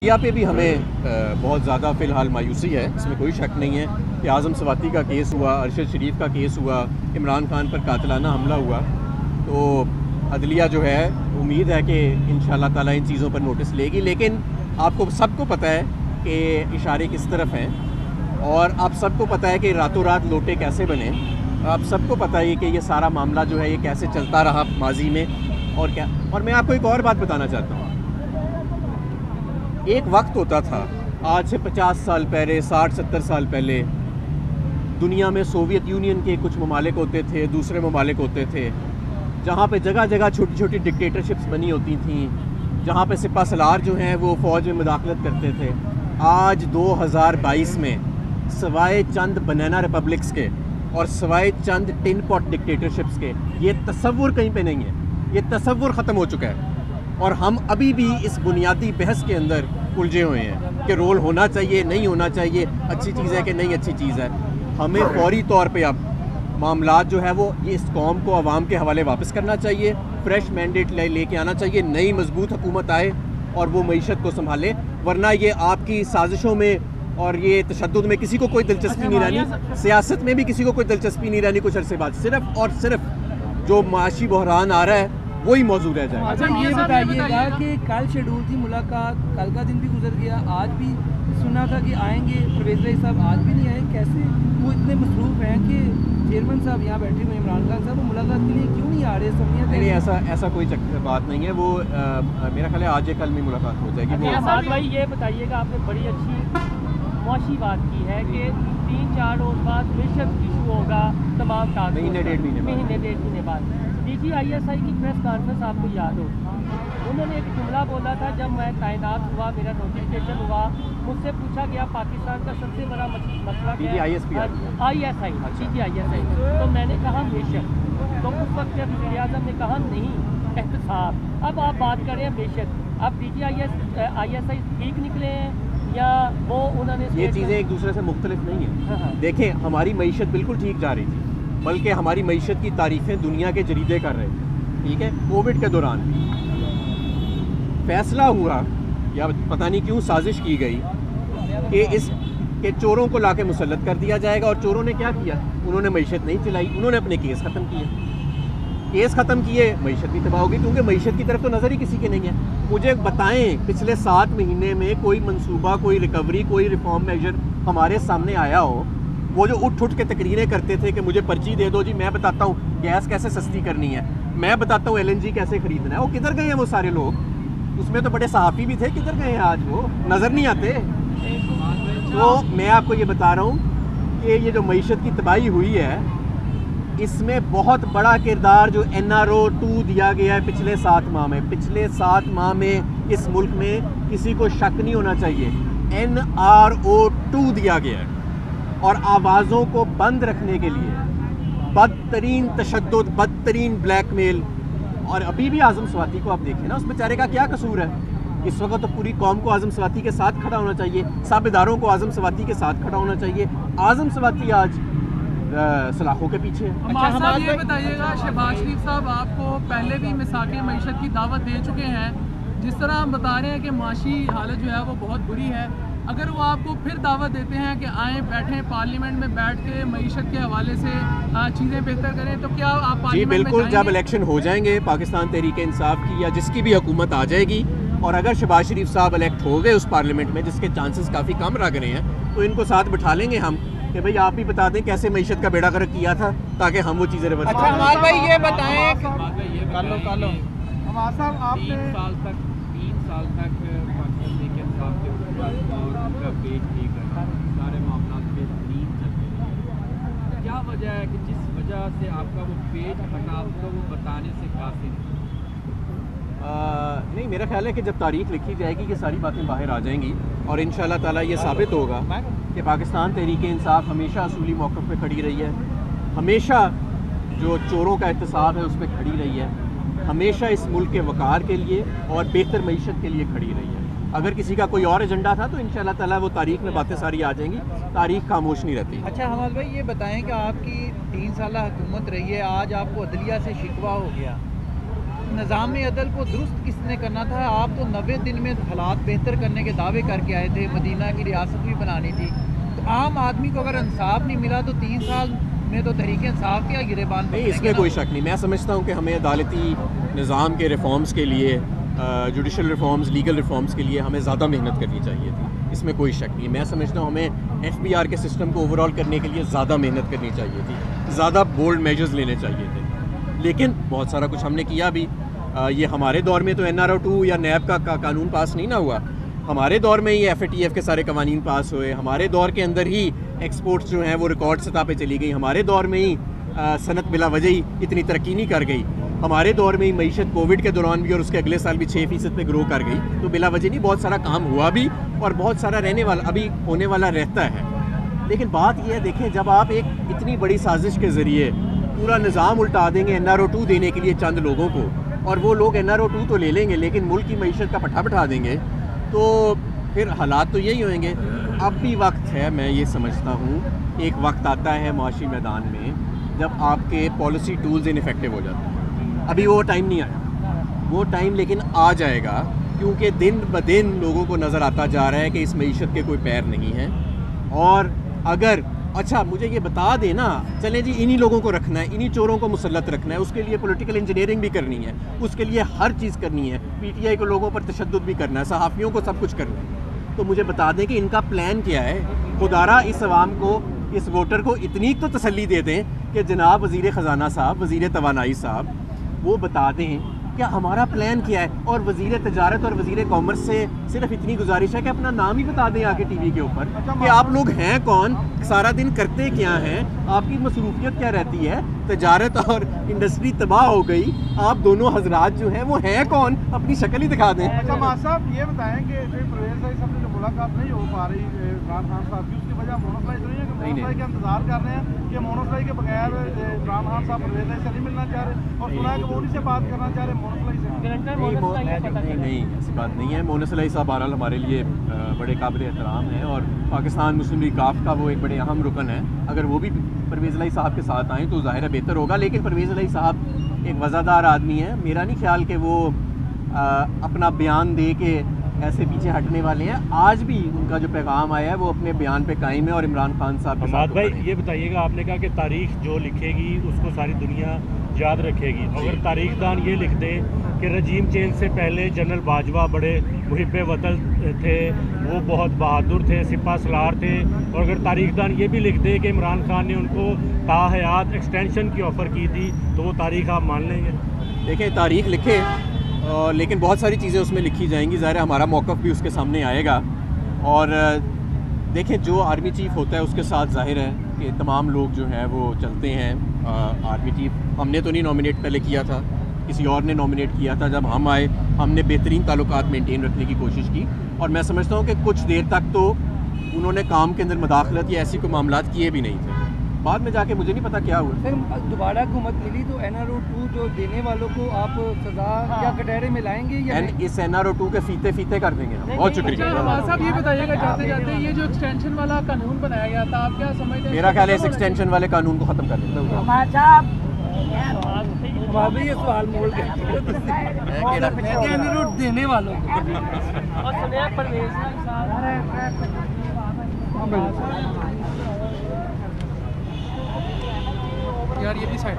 India पे भी हमें बहुत ज़्यादा फ़िलहाल मायूसी है, इसमें कोई शक नहीं है कि आज़म स्वाति का केस हुआ, अरशद शरीफ का केस हुआ, इमरान खान पर कातिलाना हमला हुआ। तो अदलिया जो है उम्मीद है कि इंशाअल्लाह ताला इन चीज़ों पर नोटिस लेगी, लेकिन आपको सबको पता है कि इशारे किस तरफ हैं और आप सबको पता है कि रातों रात लोटे कैसे बने। आप सबको पता है कि ये सारा मामला जो है ये कैसे चलता रहा माजी में और क्या। और मैं आपको एक और बात बताना चाहता हूँ, एक वक्त होता था आज से 50 साल पहले, 60-70 साल पहले दुनिया में सोवियत यूनियन के कुछ ममालिक होते थे, दूसरे ममालिक होते थे, जहाँ पे जगह जगह छोटी छोटी डिक्टेटरशिप्स बनी होती थी, जहाँ पे सिपा सलार जो हैं वो फ़ौज में मुदाखलत करते थे। आज 2022 में सवाए चंद बनाना रिपब्लिक्स के और सवाए चंद टिन पॉट डिक्टेटरशिप्स के ये तसव्वुर कहीं पे नहीं है, ये तसव्वुर ख़त्म हो चुका है। और हम अभी भी इस बुनियादी बहस के अंदर उलझे हुए हैं कि रोल होना चाहिए, नहीं होना चाहिए, अच्छी चीज़ है कि नहीं अच्छी चीज़ है। हमें फौरी तौर पे अब मामलात जो है वो ये इस कौम को अवाम के हवाले वापस करना चाहिए, फ्रेश मैंडेट लेके आना चाहिए, नई मजबूत हुकूमत आए और वो मईशत को संभाले, वरना ये आपकी साजिशों में और ये तशद्दुद में किसी को कोई दिलचस्पी नहीं रहनी, सियासत में भी किसी को कोई दिलचस्पी नहीं रहनी कुछ अरसे बाद। सिर्फ और सिर्फ जो माशी बहरान आ रहा है वही मौजूद रह जाएगा। अच्छा ये बताइएगा कि कल शेड्यूल थी मुलाकात, कल का दिन भी गुजर गया, आज भी सुना था कि आएंगे परवेज़ भाई साहब, आज भी नहीं आए। कैसे वो इतने मसरूफ़ हैं कि चेयरमैन साहब यहाँ बैठे हुए इमरान खान साहब, वो मुलाकात के लिए क्यों नहीं आ रहे? सब नहीं, ऐसा कोई बात नहीं है। वो मेरा ख्याल है आज या कल में मुलाकात हो जाएगी। अच्छा भाई ये बताइएगा, आपने बड़ी अच्छी मौशी बात की है कि 3-4 रोज़ बाद मिशन इशू होगा तमाम महीने डेढ़ महीने बाद। DGISI की प्रेस कॉन्फ्रेंस आपको याद हो, उन्होंने एक जुमला बोला था, जब मैं तैनात हुआ, मेरा नोटिफिकेशन हुआ, मुझसे पूछा गया पाकिस्तान का सबसे बड़ा मसला क्या है? ISI, DGISI। तो मैंने कहा मिशन। तो उस वक्त वज़ीर आज़म ने कहा नहीं, एहतसाब। अब आप बात करें मिशन, अब DGISI ठीक निकले हैं या वो उन्होंने ये चीज़ें एक दूसरे से मुख्तलिफ नहीं है। देखें, हमारी मईशत बिल्कुल ठीक जा रही थी, बल्कि हमारी मईशत की तारीफ़ें दुनिया के जरीदे कर रहे थे, ठीक है। कोविड के दौरान फैसला हुआ या पता नहीं क्यों साजिश की गई कि इस के चोरों को लाके मुसल्लत कर दिया जाएगा। और चोरों ने क्या किया? उन्होंने मईशत नहीं चलाई, उन्होंने अपने केस ख़त्म किए। केस ख़त्म किए, मईशत भी तबाह होगी, क्योंकि मईशत की तरफ तो नज़र ही किसी की नहीं है। मुझे बताएं पिछले 7 महीने में कोई मंसूबा, कोई रिकवरी, कोई रिफॉर्म मेजर हमारे सामने आया हो? वो जो उठ के तकरीरें करते थे कि मुझे पर्ची दे दो जी, मैं बताता हूँ गैस कैसे सस्ती करनी है, मैं बताता हूँ LNG कैसे ख़रीदना है, वो किधर गए हैं वो सारे लोग? उसमें तो बड़े सहाफ़ी भी थे, किधर गए हैं आज? वो नज़र नहीं आते। तो मैं आपको ये बता रहा हूँ कि ये जो मईशत की तबाही हुई है, इसमें बहुत बड़ा किरदार जो NRO 2 दिया गया है पिछले 7 माह में। पिछले 7 माह में इस मुल्क में किसी को शक नहीं होना चाहिए, NRO 2 दिया गया है। और आवाज़ों को बंद रखने के लिए बदतरीन तशद्दुद, बदतरीन ब्लैकमेल। और अभी भी आज़म स्वाति को आप देखें ना, उस बेचारे का क्या कसूर है? इस वक्त तो पूरी कौम को आज़म स्वाति के साथ खड़ा होना चाहिए, सब इदारों को आज़म स्वाति के साथ खड़ा होना चाहिए। आज़म स्वाति आज सलाखों के पीछे है। अच्छा ये बताइएगा, शहबाज शरीफ साहब आपको पहले भी मिसाक़े मईशत की दावत दे चुके हैं, जिस तरह हम बता रहे हैं कि माशी हालत जो है वो बहुत बुरी है, अगर वो आपको फिर दावत देते हैं कि आएँ बैठें पार्लियामेंट में बैठ के मईशत के हवाले से चीज़ें बेहतर करें, तो क्या आप पार्लियामेंट में बिल्कुल, जब इलेक्शन हो जाएंगे पाकिस्तान तहरीक इंसाफ की या जिसकी भी हुकूमत आ जाएगी, और अगर शहबाज शरीफ साहब इलेक्ट हो गए उस पार्लियामेंट में, जिसके चांसेस काफ़ी कम लग रहे हैं, तो इनको साथ बिठा लेंगे हम कि भाई आप ही बता दें कैसे मईशत का बेड़ा गर्क किया था, ताकि हम वो चीज़ें रिवर्स। अच्छा हमारे भाई ये बताएं, 3 साल तक पाकिस्तान तहरीक इंसाफ के हुकूमत और उनका पेज ठीक रखा, सारे मामला बेहतरीन चल रहे हैं। क्या वजह है कि जिस वजह से आपका वो पेज हटा तो वो बताने से काफ़ी नहीं, मेरा ख्याल है कि जब तारीख लिखी जाएगी कि सारी बातें बाहर आ जाएंगी और इंशाअल्लाह ताला ये साबित होगा कि पाकिस्तान तहरीक इंसाफ हमेशा असूली मौक़िफ़ पे खड़ी रही है, हमेशा जो चोरों का एहतसाब है उस पर खड़ी रही है, हमेशा इस मुल्क के वक़ार के लिए और बेहतर मईशत के लिए खड़ी रही है। अगर किसी का कोई और एजेंडा था तो इंशाअल्लाह ताला वो तारीख में बातें सारी आ जाएंगी, तारीख खामोश नहीं रहती। अच्छा हमाद भाई ये बताएं कि आपकी 3 साल हुकूमत रही है, आज आपको अदलिया से शिकवा हो गया, निज़ाम अदल को दुरुस्त किसने करना था? आप तो 90 दिन में हालात बेहतर करने के दावे करके आए थे, मदीना की रियासत भी बनानी थी। तो आम आदमी को अगर इंसाफ नहीं मिला तो 3 साल में तो तहरीक इंसाफ क्या गिरेबान नहीं, इसमें कोई शक नहीं। मैं समझता हूँ कि हमें अदालती निज़ाम के रिफॉर्म्स के लिए, जुडिशल रिफॉर्म्स, लीगल रिफॉर्म्स के लिए हमें ज़्यादा मेहनत करनी चाहिए थी। इसमें कोई शक नहीं। मैं समझता हूँ हमें FBR के सिस्टम को ओवरऑल करने के लिए ज़्यादा मेहनत करनी चाहिए थी, ज़्यादा बोल्ड मेजर्स लेने चाहिए थे। लेकिन बहुत सारा कुछ हमने किया भी। ये हमारे दौर में तो NRO2 या नैब का कानून पास नहीं ना हुआ। हमारे दौर में ही FATF के सारे कवानीन पास हुए। हमारे दौर के अंदर ही एक्सपोर्ट्स जो हैं वो रिकॉर्ड सतह पे चली गई। हमारे दौर में ही सनत बिला वजह ही इतनी तरक्की नहीं कर गई। हमारे दौर में ही मईशत कोविड के दौरान भी और उसके अगले साल भी 6% पे ग्रो कर गई। तो बिला वजह नहीं, बहुत सारा काम हुआ भी और बहुत सारा रहने वाला अभी होने वाला रहता है। लेकिन बात यह है, देखें, जब आप एक इतनी बड़ी साजिश के ज़रिए पूरा निज़ाम उल्टा देंगे NRO2 देने के लिए चंद लोगों को, और वो लोग NRO2 तो ले लेंगे लेकिन मुल्क की मईशत का पट्टा बैठा देंगे, तो फिर हालात तो यही होंगे। अब भी वक्त है, मैं ये समझता हूँ, एक वक्त आता है माशी मैदान में जब आपके पॉलिसी टूल्स इनफेक्टिव हो जाते हैं। अभी वो टाइम नहीं आया, वो टाइम लेकिन आ जाएगा, क्योंकि दिन ब दिन लोगों को नज़र आता जा रहा है कि इस मईशत के कोई पैर नहीं हैं। और अगर अच्छा मुझे ये बता देना, चलें जी इन्हीं लोगों को रखना है, इन्हीं चोरों को मुसल्लत रखना है, उसके लिए पॉलिटिकल इंजीनियरिंग भी करनी है, उसके लिए हर चीज़ करनी है, PTI को लोगों पर तशद्दुद भी करना है, सहाफ़ियों को सब कुछ करना है, तो मुझे बता दें कि इनका प्लान क्या है। खुदारा इस अवाम को, इस वोटर को इतनी तो तसल्ली दे दें कि जनाब वज़ीर ख़जाना साहब, वज़ीर तवानाई साहब, वो बता दें क्या हमारा प्लान क्या है। और वज़ीर तजारत और वज़ीर कॉमर्स से सिर्फ इतनी गुजारिश है कि अपना नाम ही बता दें आके TV के ऊपर कि आप लोग हैं कौन, सारा दिन करते क्या हैं, आपकी मसरूफियत क्या रहती है। तजारत और इंडस्ट्री तबाह हो गई, आप दोनों हजरात जो हैं वो हैं कौन, अपनी शक्ल ही दिखा दें। अच्छा मां साहब ये बताएं कि जो परवेज़ भाई साहब से जो मुलाकात नहीं हो पा रही इमरान खान साहब की, उसकी वजह मोनोसलाई तो नहीं है कि मोनोसलाई का इंतजार कर रहे हैं कि मोनोसलाई के बगैर इमरान खान साहब परवेज़ भाई से नहीं मिलना चाह रहे, और सुना है कि वो उन्हीं से बात करना चाह रहे मोनोसलाई से। नहीं, ऐसी बात नहीं है। मोनसलाई साहब बहरहाल हमारे लिए बड़े काबिल एहतराम हैं और पाकिस्तान मुस्लिम लीग काफ का वो एक बड़े अहम रुकन है। अगर वो भी परवेज़ लाई साहब के साथ आएँ तो ज़ाहिर है बेहतर होगा। लेकिन परवेज़ लाई साहब एक वज़ादार आदमी है, मेरा नहीं ख्याल कि वो अपना बयान दे के ऐसे पीछे हटने वाले हैं। आज भी उनका जो पैगाम आया है वो अपने बयान पे कायम है और इमरान खान साहब के हमाद साथ भाई खड़े हैं। ये बताइएगा, आपने कहा कि तारीख जो लिखेगी उसको सारी दुनिया याद रखेगी। अगर तारीखदान ये लिख दे कि रजीम चेंज से पहले जनरल बाजवा बड़े मुहिब वतन थे, वो बहुत बहादुर थे, सिपा सलार थे, और अगर तारीखदान ये भी लिख दे कि इमरान खान ने उनको ताहयात एक्सटेंशन की ऑफ़र की थी, तो वो तारीख आप मान लेंगे? देखें, तारीख लिखे लेकिन बहुत सारी चीज़ें उसमें लिखी जाएंगी। ज़ाहिर है हमारा मौक़िफ़ भी उसके सामने आएगा। और देखें, जो आर्मी चीफ़ होता है उसके साथ ज़ाहिर है कि तमाम लोग जो हैं वो चलते हैं। आर्मी चीफ़ हमने तो नहीं नॉमिनेट पहले किया था, किसी और ने नॉमिनेट किया था। जब हम आए हमने बेहतरीन ताल्लुकात मेंटेन रखने की कोशिश की, और मैं समझता हूँ कि कुछ देर तक तो उन्होंने काम के अंदर मदाखलत या ऐसी कोई मामलात किए भी नहीं थे। बाद में जाके मुझे नहीं पता क्या हुआ। सर दोबारा हुकूमत मिली तो NRO2 जो देने वालों को आप सजा या कटहरे में लाएंगे या इस NRO2 के फीते फीते कर देंगे हम। बहुत अच्छा शुक्रिया। हमाद साहब ये बताइएगा जाते जाते, ये जो एक्सटेंशन वाला कानून बनाया गया था, आप क्या समझते हैं? मेरा ख्याल है इस एक्सटेंशन वाले कानून को ख़त्म कर देता हूँ। ये सवाल मोड़ NRO देने वालों को और सुने परवेज़ साहब यार ये भी साइड